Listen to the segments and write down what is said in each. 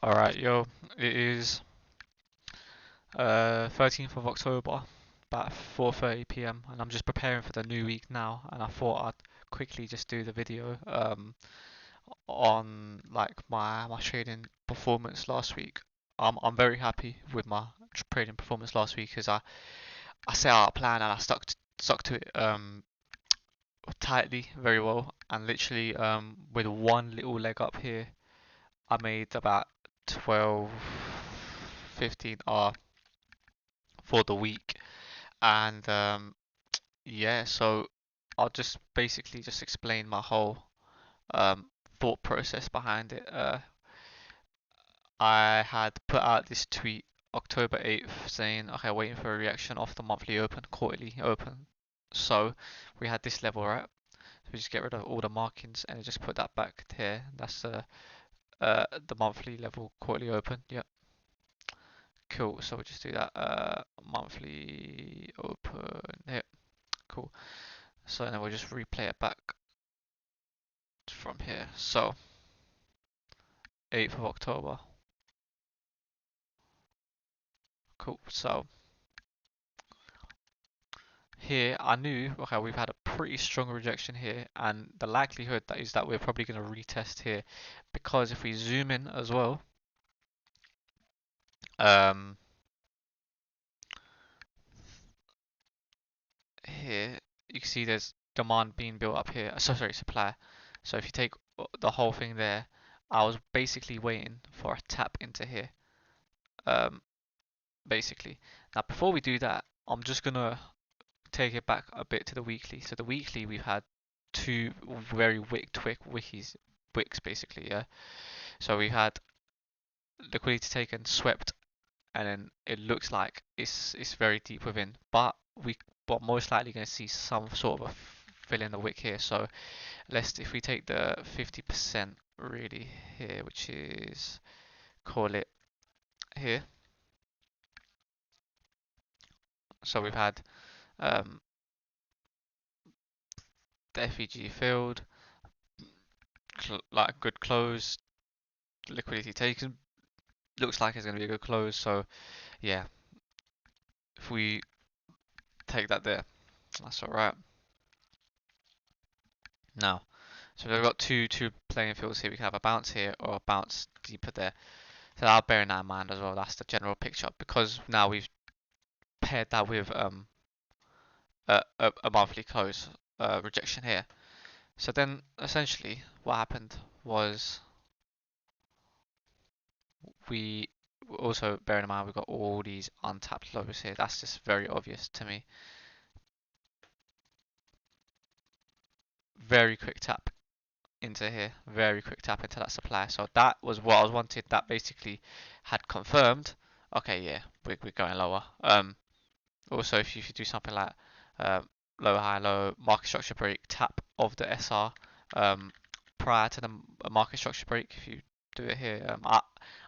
Alright, yo, it is 13th of October, about 4:30 p.m. and I'm just preparing for the new week now, and I thought I'd quickly just do the video on like my trading performance last week. I'm very happy with my trading performance last week because I set out a plan and I stuck to it tightly very well, and literally with one little leg up here I made about 12 15 R for the week. And yeah, so I'll just basically just explain my whole um, thought process behind it. I had put out this tweet October 8th saying, okay, waiting for a reaction off the monthly open, quarterly open. So we had this level, right? So we just get rid of all the markings and just put that back here. That's the monthly level, quarterly open. Yep, cool. So we'll just do that. Monthly open. Yep, cool. So then we'll just replay it back from here. So 8th of October. Cool. So here I knew, okay, we've had a pretty strong rejection here, and the likelihood that is that we're probably going to retest here, because if we zoom in as well, um, here you can see there's demand being built up here. So sorry, supply. So if you take the whole thing there, I was basically waiting for a tap into here. Um, basically. Now before we do that, I'm just gonna take it back a bit to the weekly. So the weekly we've had two very wicks basically, yeah. So we had liquidity taken, swept, and then it looks like it's very deep within. But most likely going to see some sort of a fill in the wick here. So if we take the 50% really here, which is call it here. So we've had um, the FEG filled, like a good close, liquidity taken. Looks like it's going to be a good close. So yeah, if we take that there, that's all right. Now, so we've got two playing fields here. We can have a bounce here or a bounce deeper there. So I'll bear that in mind as well. That's the general picture, because now we've paired that with a monthly close rejection here. So then essentially what happened was we also, bearing in mind we've got all these untapped lows here. That's just very obvious to me. Very quick tap into here, very quick tap into that supply. So that was what I was wanted. That basically had confirmed, okay, yeah, we're going lower. Also, if you do something like um, low, high, low, market structure break, tap of the SR prior to the market structure break, if you do it here,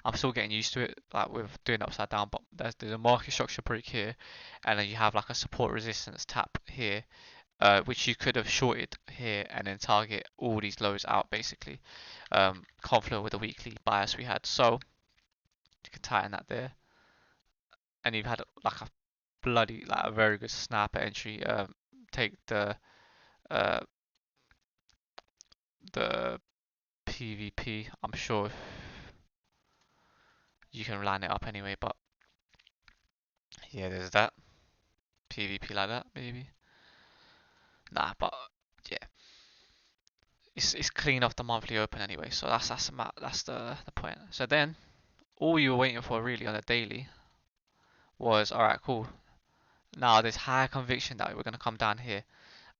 I'm still getting used to it, like with doing upside down, but there's a market structure break here, and then you have like a support resistance tap here, which you could have shorted here and then target all these lows out basically, confluent with the weekly bias we had. So you can tighten that there, and you've had like a very good snapper entry. Take uh, the PVP. I'm sure you can line it up anyway, but yeah, there's that PVP like that maybe. Nah, but yeah, it's clean off the monthly open anyway. So that's the point. So then all you were waiting for really on the daily was, all right, cool. Now there's high conviction that we're gonna come down here,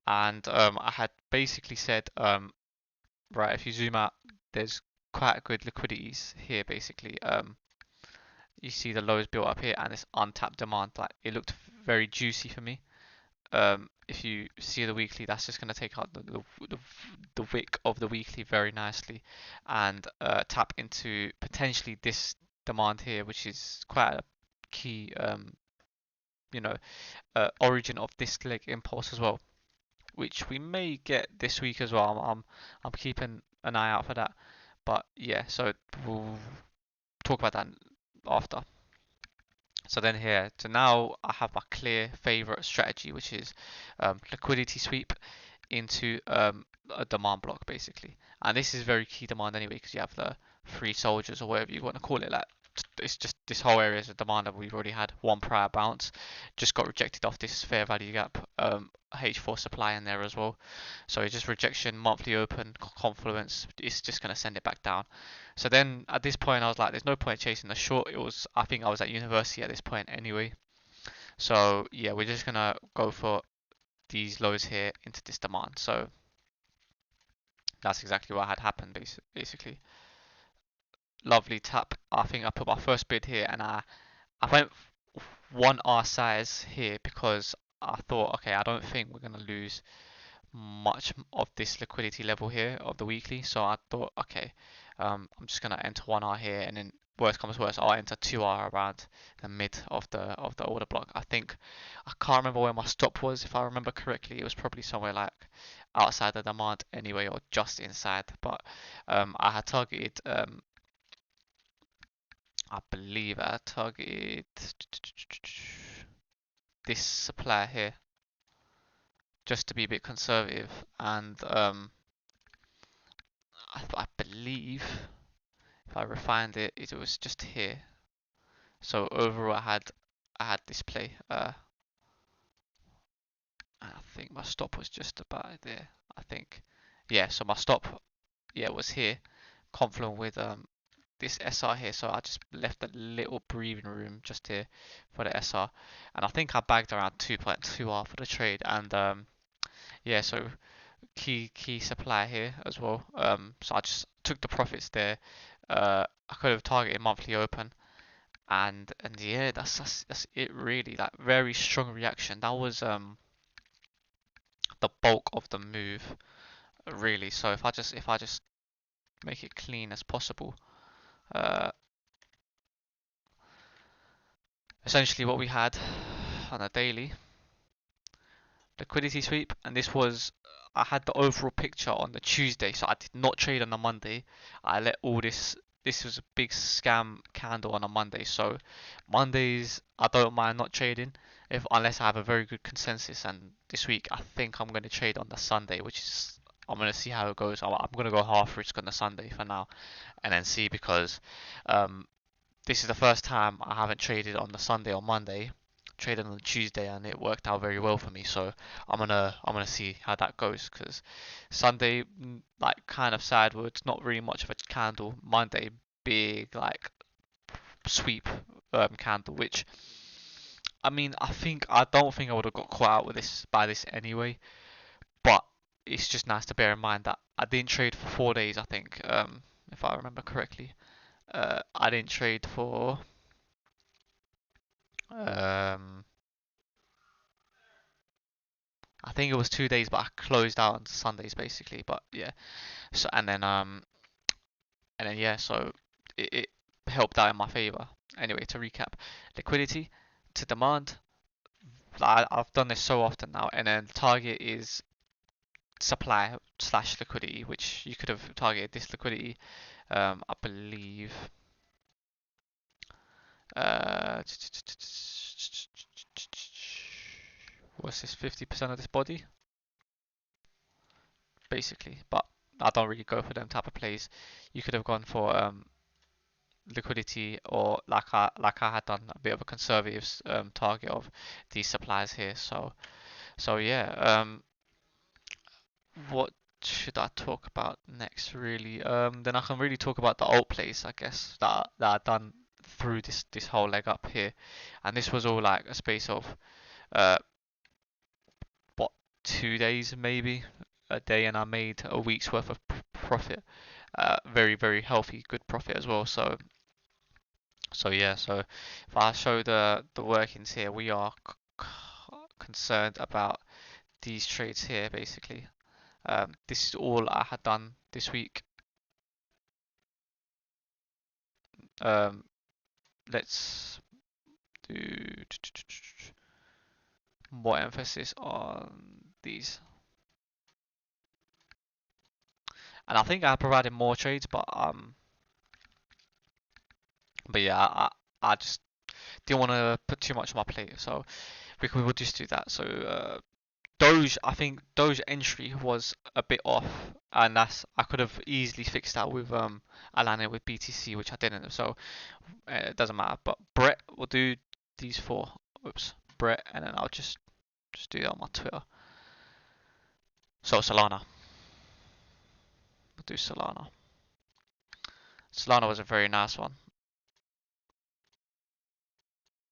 and I had basically said, right, if you zoom out, there's quite good liquidities here basically. You see the lows built up here and this untapped demand. Like it looked very juicy for me. If you see the weekly, that's just going to take out the wick of the weekly very nicely, and tap into potentially this demand here, which is quite a key, you know, origin of this leg impulse as well, which we may get this week as well. I'm keeping an eye out for that. But yeah, so talk about that after. So then here, so now I have my clear favorite strategy, which is liquidity sweep into a demand block basically. And this is very key demand anyway because you have the free soldiers or whatever you want to call it. Like it's just this whole area is a demand that we've already had one prior bounce, just got rejected off this fair value gap. H4 supply in there as well. So it's just rejection, monthly open, confluence. It's just gonna send it back down. So then at this point I was like, there's no point chasing the short. It was I think I was at university at this point anyway. So yeah, we're just gonna go for these lows here into this demand. So that's exactly what had happened basically. Lovely tap. I think I put my first bid here and I went 1R size here because I thought, okay, I don't think we're going to lose much of this liquidity level here of the weekly. So I thought, okay, I'm just going to enter 1R here and then worst comes worst, I'll enter 2R around the mid of the order block. I think I can't remember where my stop was. If I remember correctly, it was probably somewhere like outside the demand anyway, or just inside. But I had targeted, I believe I targeted this supply here, just to be a bit conservative, and I believe if I refined it, it was just here. So overall, I had this play, and I think my stop was just about there. I think, yeah. So my stop, yeah, was here, confluent with this SR here. So I just left a little breathing room just here for the SR, and I think I bagged around 2.2R for the trade, and yeah. So key supply here as well. So I just took the profits there. I could have targeted monthly open, and yeah, that's it really. Like very strong reaction. That was the bulk of the move really. So if I just make it clean as possible, uh, essentially what we had on a daily liquidity sweep, and this was I had the overall picture on the Tuesday, so I did not trade on the Monday. I let all this. This was a big scam candle on a Monday, so Mondays I don't mind not trading if unless I have a very good consensus. And this week I think I'm going to trade on the Sunday, which is I'm going to see how it goes. I'm going to go half risk on the Sunday for now, and then see because um, this is the first time I haven't traded on the Sunday or Monday. Traded on the Tuesday and it worked out very well for me. So I'm gonna see how that goes because Sunday like kind of sideways, not really much of a candle. Monday big like sweep candle, which I mean I don't think I would have got caught out with this by this anyway. But it's just nice to bear in mind that I didn't trade for 4 days. I think if I remember correctly. I didn't trade for um, I think it was 2 days, but I closed out on Sundays basically. But yeah, so and then yeah, so it helped out in my favor. Anyway, to recap, liquidity to demand. I've done this so often now, and then target is supply slash liquidity, which you could have targeted this liquidity. I believe. Uh, what's this? 50% of this body, basically. But I don't really go for them type of plays. You could have gone for liquidity or like I had done a bit of a conservative target of these supplies here. So yeah. What should I talk about next? Really. Then I can really talk about the alt plays, I guess that I've done through this whole leg up here, and this was all like a space of uh what 2 days maybe a day, and I made a week's worth of profit. Very healthy, good profit as well. So yeah. So if I show the workings here, we are concerned about these trades here basically. This is all I had done this week. Um, let's do more emphasis on these. And I think I provided more trades, but But yeah, I just didn't want to put too much on my plate, so we will just do that. So Doge, I think Doge entry was a bit off, and I could have easily fixed that with aligning with BTC, which I didn't. So it doesn't matter. But Brett will do these four. Oops, Brett, and then I'll just do that on my Twitter. So Solana, we'll do Solana. Solana was a very nice one.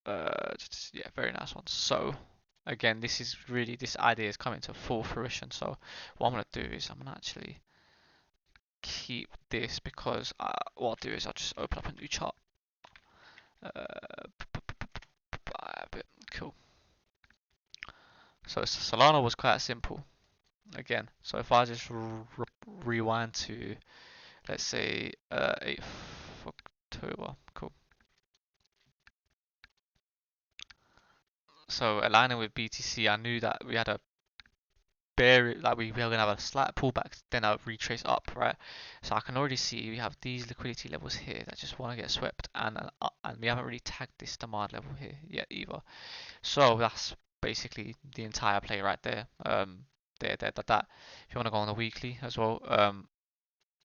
Yeah, very nice one. So again, this idea is coming to full fruition. So what I'm gonna do is I'm gonna actually keep this because what I'll do is I'll just open up a new chart. Cool. So Solana was quite simple again. So if I just rewind to, let's say, 8th October, cool. So aligning with BTC, I knew that we had a like we were gonna have a slight pullback, then a retrace up, right? So I can already see we have these liquidity levels here that just want to get swept, and we haven't really tagged this demand level here yet either. So that's basically the entire play right there. That. If you want to go on the weekly as well,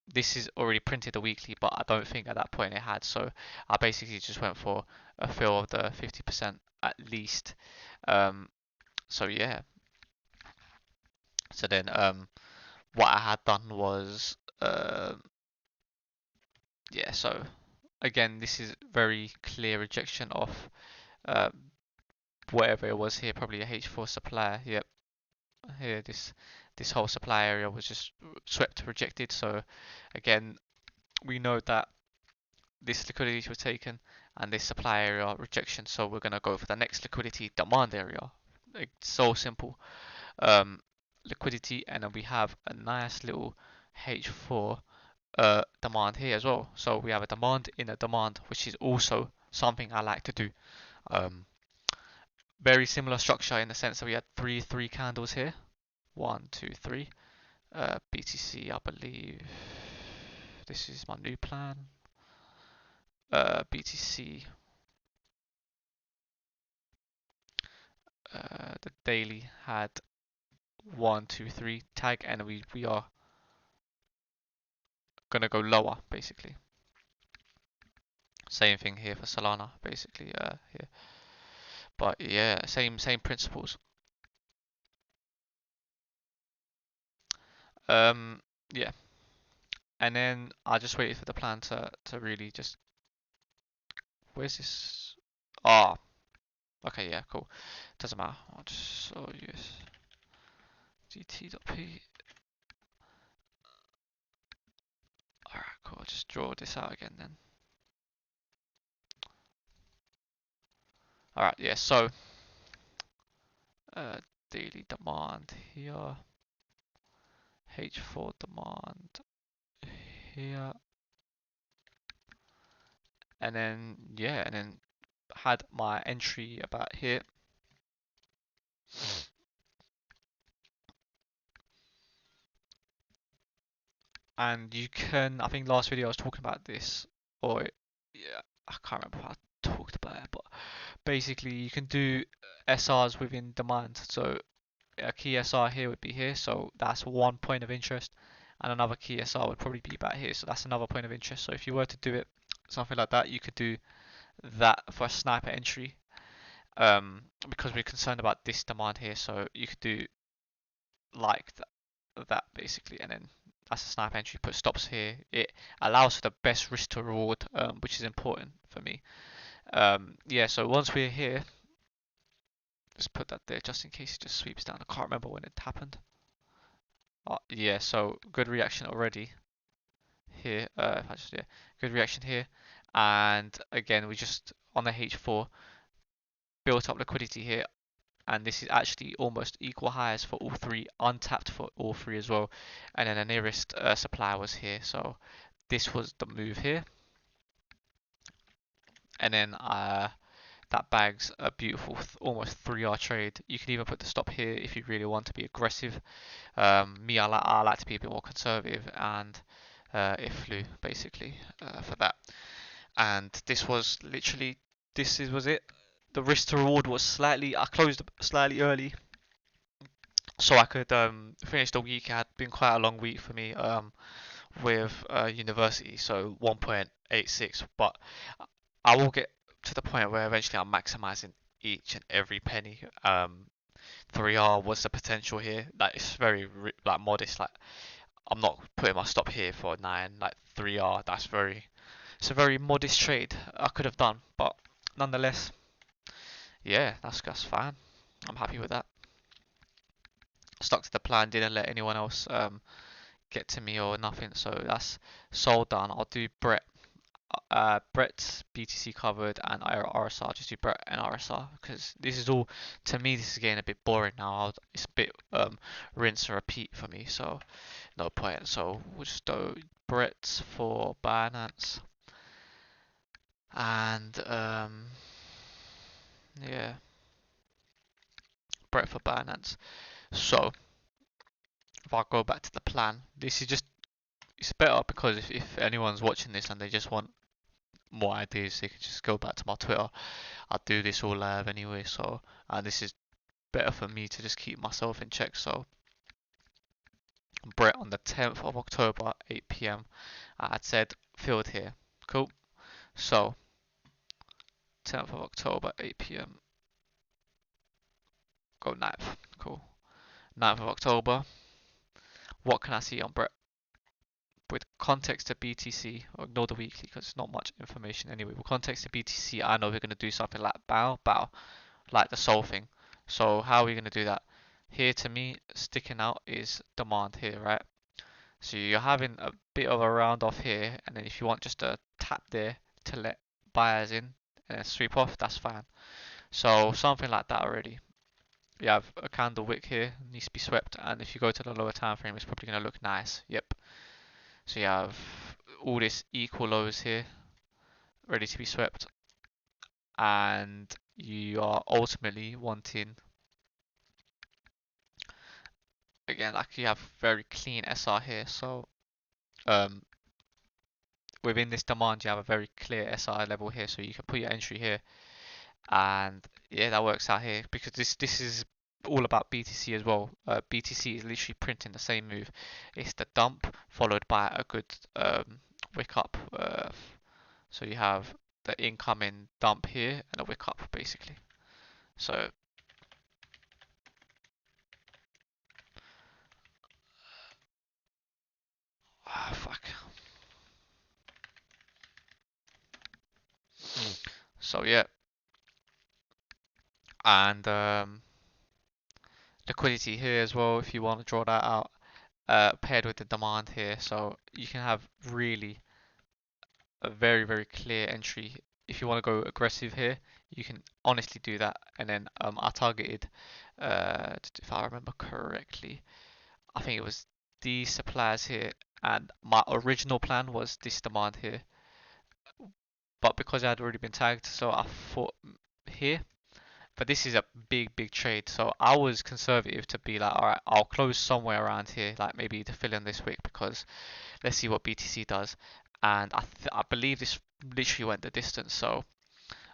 this is already printed the weekly, but I don't think at that point it had. So I basically just went for a fill of the 50% at least. So yeah. So then what I had done was yeah. So again, this is very clear rejection of uh, whatever it was here, probably a H4 supplier. Yep, here this whole supply area was just swept, rejected. So again, we know that this liquidity was taken and this supply area rejection. So we're gonna go for the next liquidity demand area. It's so simple. Liquidity, and then we have a nice little H4 demand here as well. So we have a demand in a demand, which is also something I like to do. Um, Very similar structure in the sense that we had three candles here. 1, 2, 3. BTC, I believe this is my new plan. BTC, the daily had 1, 2, 3 tag, and we are gonna go lower basically. Same thing here for Solana, basically here. But yeah, same principles. Yeah, and then I just waited for the plan to really just. Where's this? Ah, okay, yeah, cool. Doesn't matter. I'll just use dt.p. Alright, cool. I'll just draw this out again then. Alright, yeah, so daily demand here, H4 demand here, and then yeah, and then had my entry about here. And you can, I think last video I was talking about this, or yeah, I can't remember how I talked about it, but basically you can do SRs within demand. So a key SR here would be here, so that's one point of interest, and another key SR would probably be about here, so that's another point of interest. So if you were to do it something like that, you could do that for a sniper entry, because we're concerned about this demand here, so you could do like that basically, and then that's a sniper entry. Put stops here. It allows for the best risk to reward, which is important for me. Yeah, so once we're here, just put that there just in case it just sweeps down. I can't remember when it happened. Yeah, so good reaction already here. If I just, yeah, good reaction here, and again we just on the H4 built up liquidity here, and this is actually almost equal highs for all three, untapped for all three as well, and then the nearest supply was here. So this was the move here, and then that bags a beautiful almost 3R trade. You can even put the stop here if you really want to be aggressive. Me, I like to be a bit more conservative, and it flew basically for that. and this was literally was it. The risk to reward was slightly. I closed slightly early, so I could finish the week. It had been quite a long week for me with university, so 1.86. But I will get to the point where eventually I'm maximizing each and every penny. 3R was the potential here. Like it's very like modest. Like I'm not putting my stop here for 9. Like 3R, it's a very modest trade I could have done, but nonetheless, yeah, that's fine. I'm happy with that. Stuck to the plan, didn't let anyone else get to me or nothing, so that's sold done. I'll do Brett's BTC covered and RSR. Just do Brett and RSR because this is all, to me, this is getting a bit boring now. It's a bit rinse and repeat for me, so no point. So we'll just do Brett for Binance and yeah, Brett for Binance. So if I go back to the plan, this is just, it's better because if anyone's watching this and they just want more ideas, they can just go back to my Twitter. I do this all live anyway, so this is better for me to just keep myself in check. So Brett on the 10th of October, 8 p.m. I had said field here. Cool. So 10th of October, 8 p.m. Go 9th. Cool. 9th of October. What can I see on Brett? With context to BTC, or ignore the weekly because it's not much information anyway. With context to BTC, I know we're going to do something like bow, like the soul thing. So how are we going to do that? Here to me, sticking out is demand here, right? So you're having a bit of a round off here, and then if you want just a tap there to let buyers in and then sweep off, that's fine. So something like that already. You have a candle wick here, needs to be swept, and if you go to the lower time frame, it's probably going to look nice. Yep. So you have all this equal lows here, ready to be swept, and you are ultimately wanting, again, like you have very clean SR here, so um, within this demand you have a very clear SR level here, so you can put your entry here, and yeah, that works out here because this is all about BTC as well. BTC is literally printing the same move. It's the dump followed by a good wick up. So you have the incoming dump here and a wick up basically. So fuck. So yeah, and liquidity here as well if you want to draw that out, paired with the demand here, so you can have really a very clear entry. If you want to go aggressive here, you can honestly do that. And then I targeted, if I remember correctly, I think it was these suppliers here, and my original plan was this demand here, but because I had already been tagged, so I thought here. But this is a big trade, so I was conservative to be like, all right, I'll close somewhere around here, like maybe to fill in this wick because let's see what BTC does. And I believe this literally went the distance. So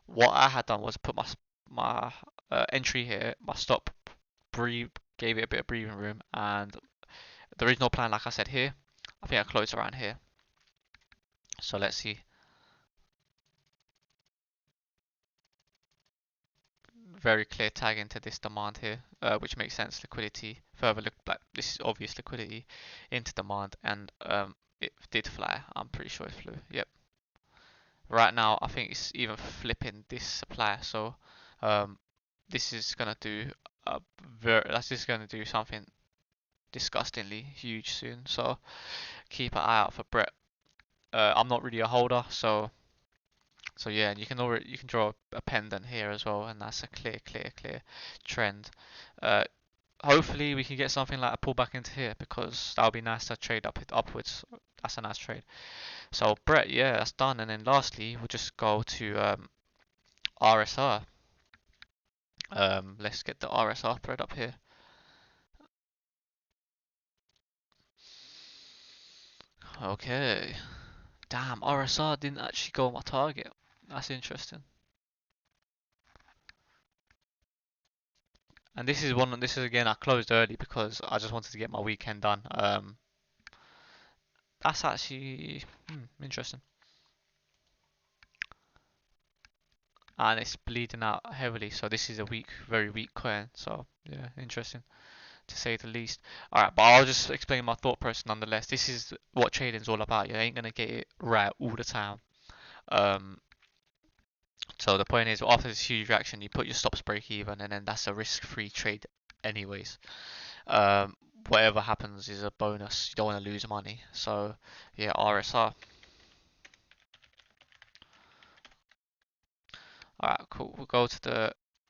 what I had done was put my entry here, my stop, breathe, gave it a bit of breathing room, and the original plan, like I said here, I think I closed around here. So let's see. Very clear tag into this demand here, which makes sense. Liquidity further look like this is obvious liquidity into demand, and it did fly. I'm pretty sure it flew. Yep. Right now, I think it's even flipping this supply. So um, this is gonna do that's just gonna do something disgustingly huge soon. So keep an eye out for Brett. I'm not really a holder, so yeah, and you can draw a pendant here as well, and that's a clear trend. Uh, Hopefully we can get something like a pullback into here because that would be nice to trade upwards. That's a nice trade. So Brett, yeah, that's done. And then lastly, we'll just go to RSR. Let's get the RSR thread up here. Okay, Damn, RSR didn't actually go on my target. That's interesting. And this is one. This is again. I closed early because I just wanted to get my weekend done. That's actually interesting. And it's bleeding out heavily. So this is a weak, very weak coin. So yeah, interesting to say the least. Alright, but I'll just explain my thought process nonetheless. This is what trading's all about. You ain't gonna get it right all the time. Um, so the point is, after this huge reaction, you put your stops break even, and then that's a risk-free trade, anyways. Um, Whatever happens is a bonus. You don't want to lose money. So yeah, RSR. Alright, cool. We'll go to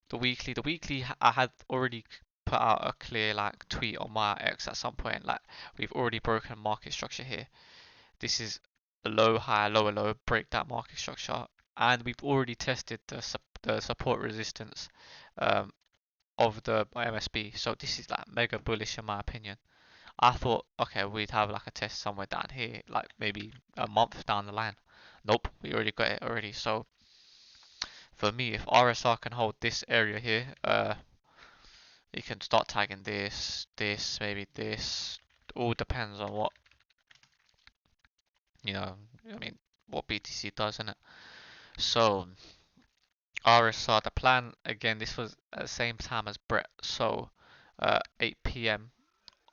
the weekly. The weekly, I had already put out a clear like tweet on my X at some point. Like we've already broken market structure here. This is a low, high, lower, low. Break that market structure, and we've already tested the support resistance um, of the MSB. So this is like mega bullish in my opinion. I thought, okay, we'd have like a test somewhere down here, like maybe a month down the line. Nope, we already got it already. So for me, if RSR can hold this area here, you can start tagging this, this, maybe this. All depends on what, you know, I mean, what BTC does, in it. So RSR, the plan again, this was at the same time as Brett, so 8 p.m.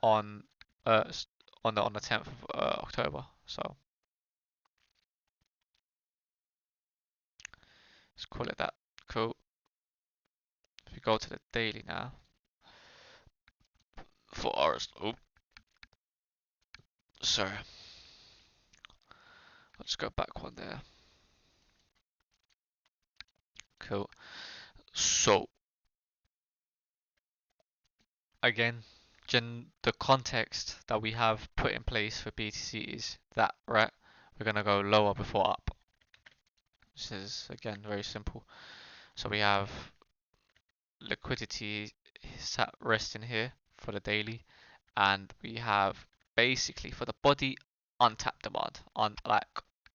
on uh on the 10th of October. So let's call it that. Cool. If you go to the daily now for RSR, oh, sorry, let's go back one there. Cool. So again, the context that we have put in place for BTC is that, right? We're gonna go lower before up. This is again very simple. So we have liquidity sat resting here for the daily, and we have basically for the body untapped demand. On like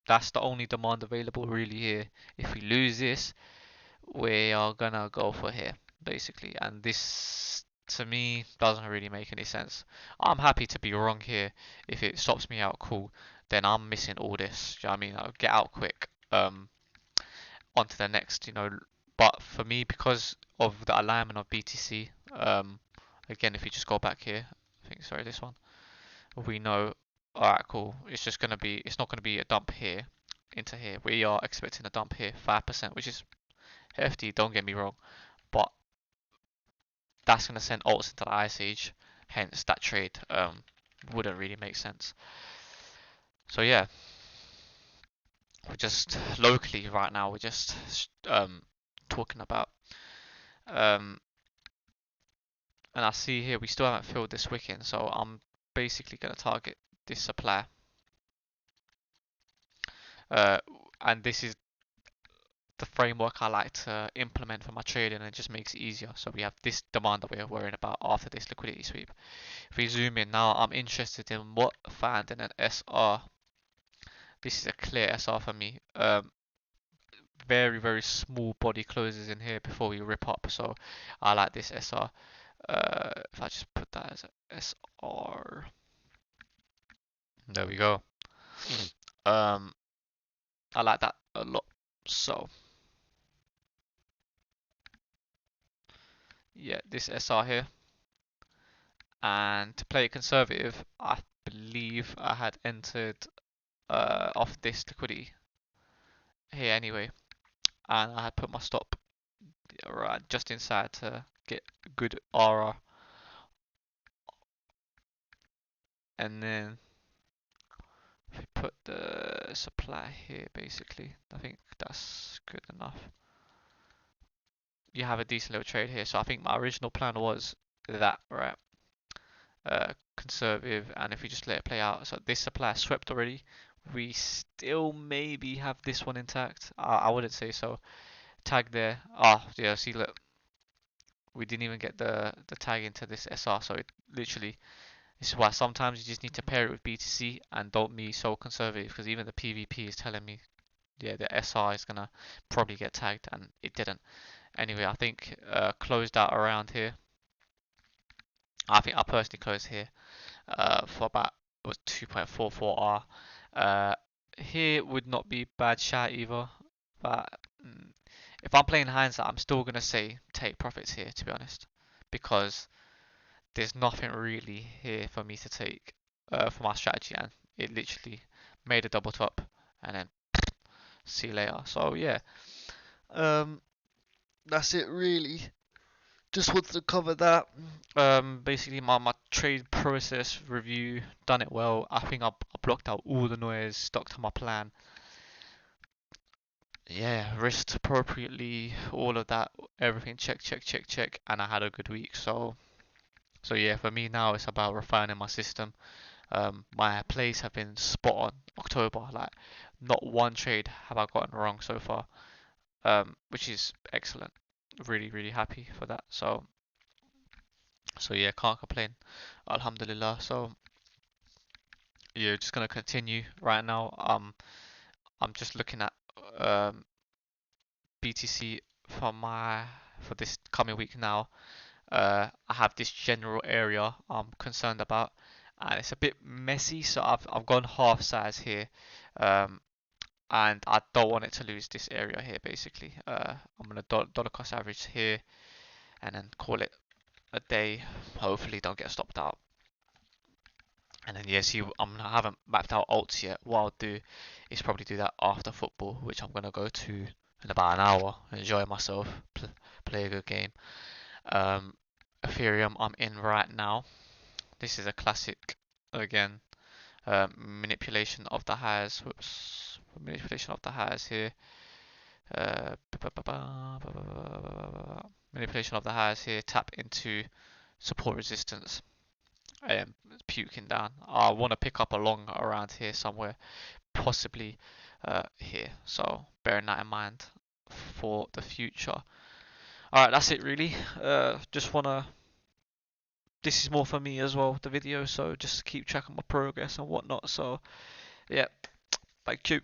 that's the only demand available really here. If we lose this, we are gonna go for here basically, and this to me doesn't really make any sense. I'm happy to be wrong here. If it stops me out, cool. Then I'm missing all this. Do you know what I mean? I'll get out quick. On to the next, But for me, because of the alignment of BTC, again, if you just go back here, I think, sorry, this one, we know, alright, cool, it's not gonna be a dump here into here. We are expecting a dump here, 5%, which is hefty, don't get me wrong, but that's gonna send alts into the Ice Age, hence that trade wouldn't really make sense. So yeah, we're just locally right now, we're just talking about and I see here we still haven't filled this wick in, so I'm basically going to target this supply. Uh, and this is the framework I like to implement for my trading, and it just makes it easier. So we have this demand that we're worrying about after this liquidity sweep. If we zoom in now, I'm interested in what found in an SR. This is a clear SR for me. Very, very small body closes in here before we rip up, so I like this SR. If I just put that as a SR, there we go. I like that a lot. So yeah, this SR here. And to play it conservative, I believe I had entered off this liquidity here anyway, and I had put my stop right just inside to get a good RR, and then if we put the supply here, basically, I think that's good enough. You have a decent little trade here, so I think my original plan was that, right? Conservative, and if we just let it play out, so this supply swept already, we still maybe have this one intact. I wouldn't say so. Tag there. Ah, yeah, see, look, we didn't even get the tag into this SR, so it literally This is why sometimes you just need to pair it with BTC and don't be so conservative, because even the PvP is telling me, yeah, the SR is gonna probably get tagged, and it didn't. Anyway, I think closed out around here. I think I personally closed here for about, it was 2.44R. Here would not be bad shot either, but if I'm playing hindsight, I'm still gonna say take profits here, to be honest, because there's nothing really here for me to take for my strategy, and it literally made a double top and then see you later. So yeah, um, that's it really. Just wanted to cover that. Basically my trade process review, done it well. I think I blocked out all the noise, stuck to my plan. Yeah, risked appropriately, all of that, everything check, and I had a good week. So yeah, for me now it's about refining my system. My plays have been spot on October. Like, not one trade have I gotten wrong so far, which is excellent. Really, really happy for that. So yeah, can't complain. Alhamdulillah. So yeah, just gonna continue right now. I'm just looking at um BTC for this coming week now. I have this general area I'm concerned about, and it's a bit messy, so I've gone half size here. Um, and I don't want it to lose this area here basically. I'm gonna dollar cost average here and then call it a day. Hopefully don't get stopped out. And then yeah, see, I haven't mapped out alts yet. What I'll do is probably do that after football, which I'm gonna go to in about an hour, enjoy myself, play a good game. Ethereum I'm in right now. This is a classic again. Manipulation of the highs. Whoops, manipulation of the highs here. Uh, Manipulation of the highs here. Tap into support resistance. I am puking down. I want to pick up a long around here somewhere, possibly here. So bearing that in mind for the future. Alright, that's it really. Just wanna. This is more for me as well, the video. So just keep track of my progress and whatnot. So yeah, thank you.